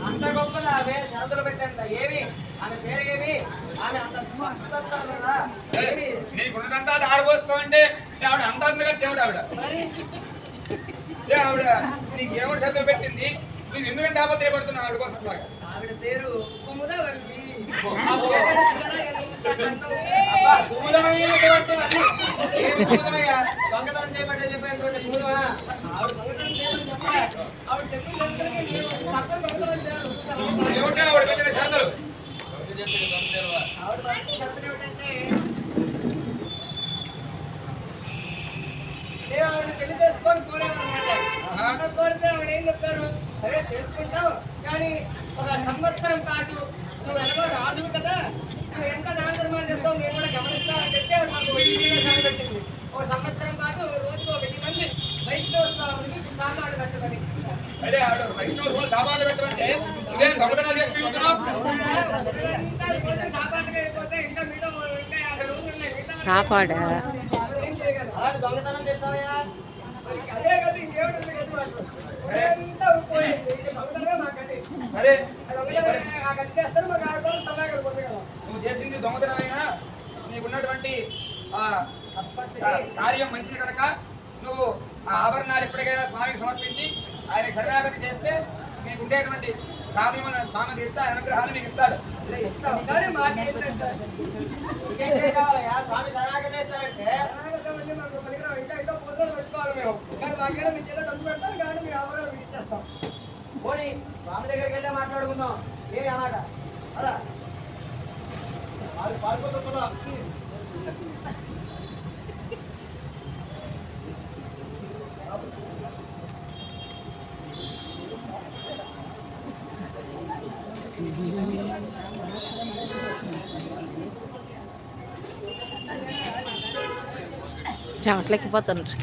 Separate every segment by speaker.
Speaker 1: అంత గొప్పదా ఆమె షరతులు పెట్టేంత ఏమి ఆమె పేరు ఏమి ఆమె అంత
Speaker 2: నీకున్నదంతా ఆడబోసుకోండి ఆవిడ అంత అందగా దేవుడు ఆవిడ ఆవిడ నీకు ఏమో షరతులు పెట్టింది నువ్వు ఎందుకంటే ఆపత్రయపడుతున్నావు ఆవిడ కోసం
Speaker 1: ఆవిడ పేరు దొంగతనం చేపట్టే చెప్పేటువంటి మూలమా ఆవిడ దొంగతనం చేయమని ఆవిడ షరతులు ఏమిటంటే ఆవిడ పెళ్లి చేసుకొని కోరేవారు కోరితే ఆవిడ ఏం చెప్పారు సరే చేసుకుంటావు కానీ ఒక సంవత్సరం పాటు నువ్వు ఎలాగో రాజువు కదా నువ్వు ఎంత దాన ధర్మాలు చేస్తావు మేము కూడా గమనిస్తామని చెప్పి ఆవిడ మాకు 1000 పెట్టింది. ఒక సంవత్సరం పాటు రోజుకు 1000 మంది వైష్ణవ స్వాములకి సామాన్లు పెట్టమని.
Speaker 2: సామాన్లు పెట్టమంటే
Speaker 1: సాపాటుగా అయిపోతే ఇంకా మీద ఇంకా 50 రోజులు ఉన్నాయి.
Speaker 3: సాపాడా
Speaker 1: దొంగతనం చేస్తావయ్యా అదే కదా ఇంకేమిటి
Speaker 2: నువ్వు చేసింది దొంగతనమైనా నీకున్నటువంటి కార్యం మంచిది కనుక నువ్వు ఆ ఆభరణాలు ఎప్పటికైనా స్వామికి సమర్పించి ఆయన శరణాగతి చేస్తే నీకు ఉండేటువంటి కామ్యమైన స్వామి తీర్చి ఆయన అనుగ్రహాలు నీకు ఇస్తారు.
Speaker 1: స్వామి శరణాగతి చేస్తారంటే పోనీ స్వామి దగ్గరికి వెళ్ళే మాట్లాడుకుందాం ఏమి అన్నమాట అలా
Speaker 3: చెమట్లెక్కిపోతుండ్రు.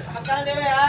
Speaker 1: నమస్కారం దేవయ్యా.